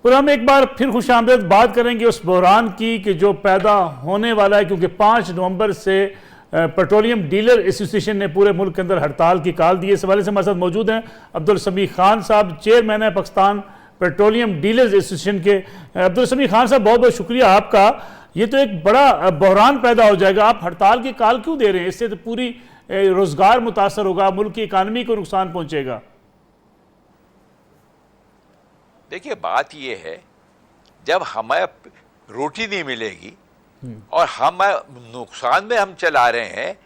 और हम एक बार फिर खुशामदीद बात करेंगे उस बहरान की कि जो पैदा होने वाला है, क्योंकि 5 नवंबर से पेट्रोलियम डीलर एसोसिएशन ने पूरे मुल्क के अंदर हड़ताल की कॉल दी है। इस हवाले से हमारे साथ मौजूद हैं अब्दुल समी खान साहब, चेयरमैन है पाकिस्तान पेट्रोलियम डीलर्स एसोसिएशन के। अब्दुल समी खान साहब, बहुत बहुत शुक्रिया आपका। ये तो एक बड़ा बहरान पैदा हो जाएगा, आप हड़ताल की कॉल क्यों दे रहे हैं? इससे तो पूरी रोजगार मुतासर होगा, मुल्क की इकानमी को नुकसान पहुंचेगा। देखिए, बात यह है, जब हमें रोटी नहीं मिलेगी और हम नुकसान में हम चला रहे हैं,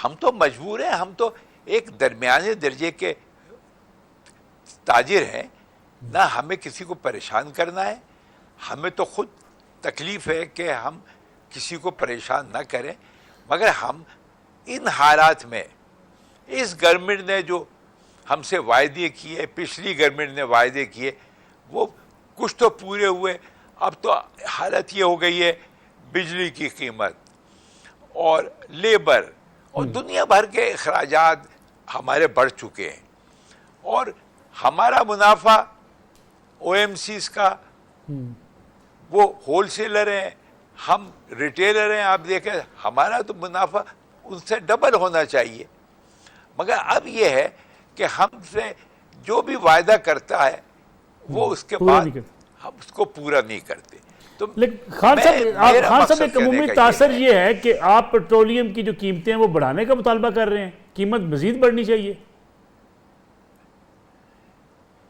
हम तो मजबूर हैं। हम तो एक दरमियाने दर्जे के ताजिर हैं ना, हमें किसी को परेशान करना है। हमें तो खुद तकलीफ है कि हम किसी को परेशान ना करें, मगर हम इन हालात में, इस गवर्नमेंट ने जो हमसे वायदे किए, पिछली गवर्नमेंट ने वायदे किए, वो कुछ तो पूरे हुए। अब तो हालत ये हो गई है, बिजली की कीमत और लेबर और दुनिया भर के अखराजात हमारे बढ़ चुके हैं, और हमारा मुनाफा ओएमसीज का, वो होलसेलर हैं, हम रिटेलर हैं। आप देखें, हमारा तो मुनाफा उनसे डबल होना चाहिए, मगर अब ये है कि हमसे जो भी वायदा करता है वो उसके बाद हम उसको पूरा नहीं करते। तो लेकिन खान साहब एक अमूमी तासर ये है कि आप पेट्रोलियम की जो कीमतें हैं वो बढ़ाने का मुतालबा कर रहे हैं, कीमत मजीद बढ़नी चाहिए।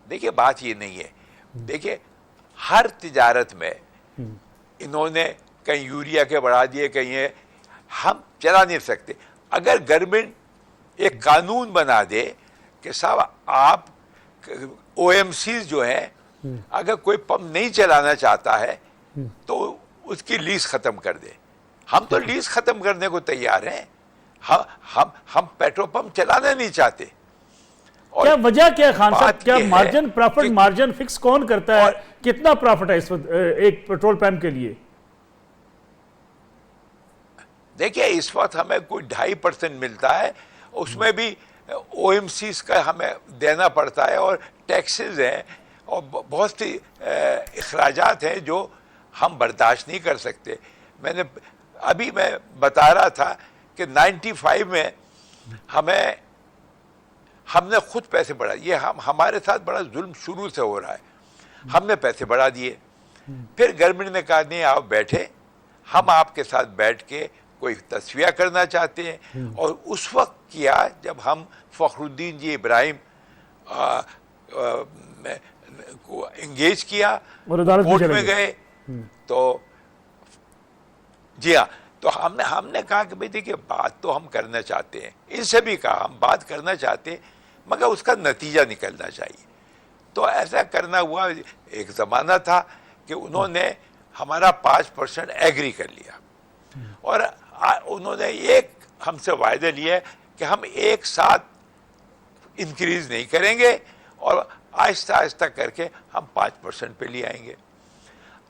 देखिए, बात ये नहीं है। देखिए, हर तिजारत में इन्होंने कहीं यूरिया के बढ़ा दिए, कहीं है, हम चला नहीं सकते। अगर गवर्नमेंट एक कानून बना दे कि साहब आप ओएमसीज जो है, अगर कोई पंप नहीं चलाना चाहता है तो उसकी लीज खत्म कर दे, हम तो लीज खत्म करने को तैयार हैं। हम पेट्रोल पंप चलाना नहीं चाहते। और क्या वजह क्या है खान साहब? क्या मार्जिन, प्रॉफिट मार्जिन फिक्स कौन करता है? कितना प्रॉफिट है इस वक्त एक पेट्रोल पंप के लिए? देखिए, इस वक्त हमें कोई 2.5% मिलता है, उसमें भी ओएमसीज का हमें देना पड़ता है, और टैक्सेस हैं, और बहुत सी अखराजात हैं जो हम बर्दाश्त नहीं कर सकते। मैं बता रहा था कि 95 में हमने खुद पैसे बढ़ा, ये हमारे साथ बड़ा जुल्म शुरू से हो रहा है। हमने पैसे बढ़ा दिए, फिर गवर्नमेंट ने कहा नहीं, आप बैठे, हम आपके साथ बैठ के कोई तस्वीर करना चाहते हैं। और उस वक्त किया जब हम फखरुद्दीन जी इब्राहिम को एंगेज किया, कोर्ट में गए, तो जी हाँ, तो हमने कहा कि भाई देखिए, बात तो हम करना चाहते हैं, इनसे भी कहा हम बात करना चाहते हैं, मगर उसका नतीजा निकलना चाहिए। तो ऐसा करना हुआ। एक ज़माना था कि उन्होंने हमारा 5% एग्री कर लिया, और उन्होंने एक हमसे वायदा लिया कि हम एक साथ इंक्रीज नहीं करेंगे, और आहिस्ता आहिस्ता करके हम 5% पे ले आएंगे।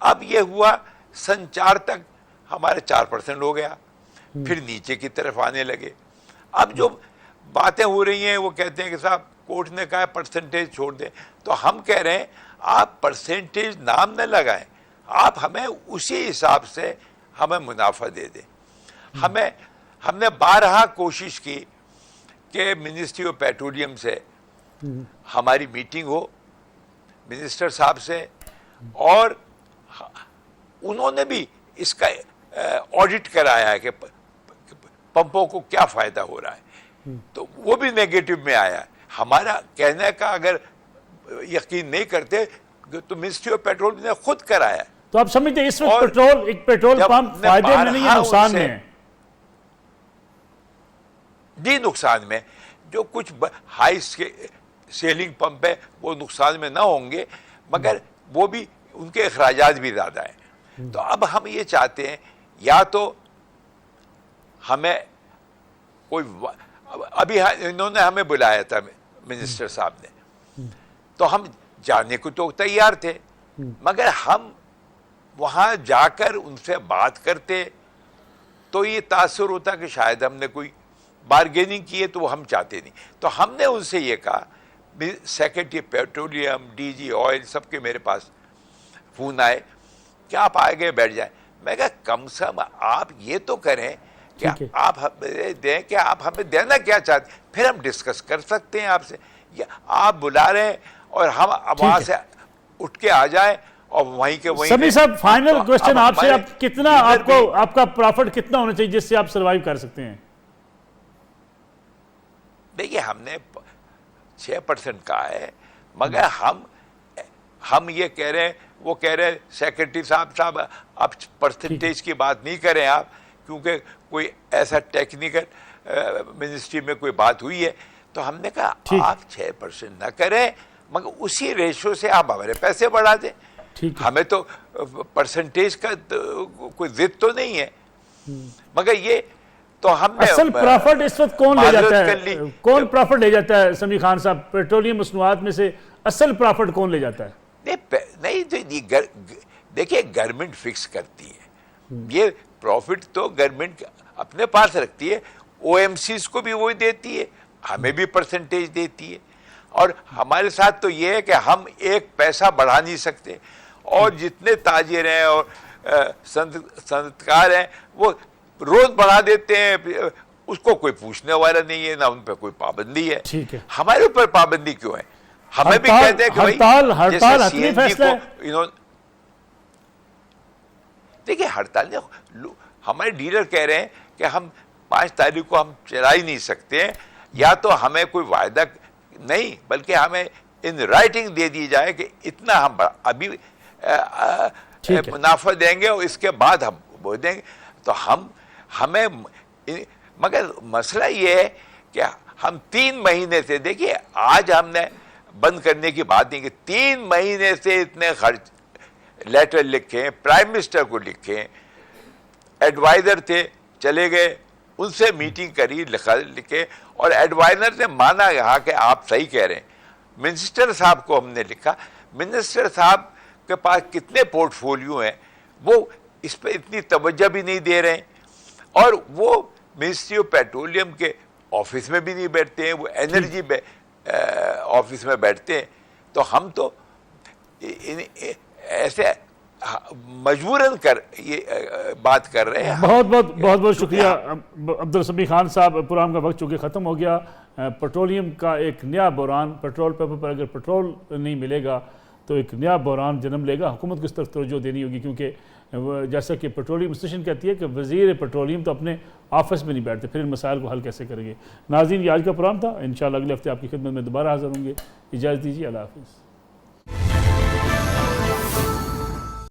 अब ये हुआ, सन 4 तक हमारे 4% हो गया, फिर नीचे की तरफ आने लगे। अब जो बातें हो रही हैं वो कहते हैं कि साहब कोर्ट ने कहा परसेंटेज छोड़ दें, तो हम कह रहे हैं आप परसेंटेज नाम न लगाएं, आप हमें उसी हिसाब से हमें मुनाफा दे दें। हमने 12 कोशिश की कि मिनिस्ट्री ऑफ पेट्रोलियम से हमारी मीटिंग हो, मिनिस्टर साहब से, और उन्होंने भी इसका ऑडिट कराया है कि पंपों को क्या फायदा हो रहा है, तो वो भी नेगेटिव में आया। हमारा कहने का अगर यकीन नहीं करते तो मिनिस्ट्री ऑफ पेट्रोल ने खुद कराया। तो आप समझते इस वक्त पेट्रोल पंप फायदे में नहीं है, नुकसान में है? जी, नुकसान में। जो कुछ हाई सेलिंग पंप है वो नुकसान में ना होंगे, मगर वो भी, उनके अखराजात भी ज़्यादा हैं। तो अब हम ये चाहते हैं, या तो हमें कोई, अभी इन्होंने हमें बुलाया था मिनिस्टर साहब ने, तो हम जाने को तो तैयार थे, मगर हम वहाँ जाकर उनसे बात करते तो ये तासुर होता कि शायद हमने कोई बार्गेनिंग की है, तो वो हम चाहते नहीं। तो हमने उनसे ये कहा, सेक्रेटरी पेट्रोलियम, डीजी ऑयल, सबके मेरे पास फोन आए कि आप आगे बैठ जाए। मैं कहा कम से कम आप ये तो करें कि आप हमें दें कि आप हमें देना क्या चाहते, फिर हम डिस्कस कर सकते हैं आपसे। या आप बुला रहे हैं और हम वहां से उठ के आ जाए और वहीं के वहीं। समीर साहब, फाइनल क्वेश्चन आपसे, आप कितना, आपको आपका प्रॉफिट कितना होना चाहिए जिससे आप सर्वाइव कर सकते हैं? देखिए हमने 6% कहा है, मगर हम ये कह रहे हैं, वो कह रहे हैं सेक्रेटरी साहब आप परसेंटेज की बात नहीं करें आप, क्योंकि कोई ऐसा टेक्निकल मिनिस्ट्री में कोई बात हुई है। तो हमने कहा आप 6% ना करें, मगर उसी रेशो से आप हमारे पैसे बढ़ा दें। हमें तो परसेंटेज का कोई जिद तो नहीं है, मगर ये तो हमने असल प्रॉफिट इस वक्त कौन ले जाता है? कौन प्रॉफिट ले जाता है समीर खान साहब? पेट्रोलियम मसनूआत में से असल प्रॉफिट कौन ले जाता है? नहीं देखिए गवर्नमेंट फिक्स करती है ये प्रॉफिट, तो गवर्नमेंट अपने पास रखती है। ओएमसीज को भी वही देती है, हमें भी परसेंटेज देती है। और हमारे साथ तो ये है कि हम एक पैसा बढ़ा नहीं सकते, और जितने ताजिर हैं और संतकार हैं वो रोज बढ़ा देते हैं, उसको कोई पूछने वाला नहीं है, ना उन पर कोई पाबंदी है। ठीक है, हमारे ऊपर पाबंदी क्यों है? हमें भी कहते हैं कि हड़ताल फैसला है। देखिए हड़ताल हमारे डीलर कह रहे हैं कि हम 5 तारीख को हम चला ही नहीं सकते हैं, या तो हमें कोई वायदा नहीं बल्कि हमें इन राइटिंग दे दी जाए कि इतना हम अभी मुनाफा देंगे और इसके बाद हम वो देंगे। तो हमें मगर मसला ये है कि हम 3 महीने से, देखिए आज हमने बंद करने की बात नहीं की, 3 महीने से इतने खर्च लेटर लिखे, प्राइम मिनिस्टर को लिखे, एडवाइजर थे चले गए, उनसे मीटिंग करी, लिखे, और एडवाइजर ने माना कहा कि आप सही कह रहे हैं। मिनिस्टर साहब को हमने लिखा, मिनिस्टर साहब के पास कितने पोर्टफोलियो हैं, वो इस पर इतनी तवज्जो भी नहीं दे रहे हैं, और वो मिनिस्ट्री ऑफ पेट्रोलियम के ऑफिस में भी नहीं बैठते हैं, वो एनर्जी ऑफिस में बैठते हैं। तो हम तो ऐसे मजबूरन ये बात कर रहे हैं। बहुत शुक्रिया अब्दुल समीर खान साहब। प्रोग्राम का वक्त चूँकि ख़त्म हो गया। पेट्रोलियम का एक नया बहरान, पेट्रोल पंप पर अगर पेट्रोल नहीं मिलेगा तो एक नया बहरान जन्म लेगा। हुकूमत को इस तरफ तवज्जो देनी होगी, क्योंकि जैसा कि पेट्रोलियम स्टेशन कहती है कि वज़ीर पेट्रोलियम तो अपने ऑफिस में नहीं बैठते, फिर इन मसाइल को हल कैसे करेंगे। नाज़रीन, ये आज का प्रोग्राम था। इंशाअल्लाह अगले हफ्ते आपकी खिदमत में दोबारा हाज़िर होंगे। इजाज़त दीजिए, अल्लाह हाफ़िज़।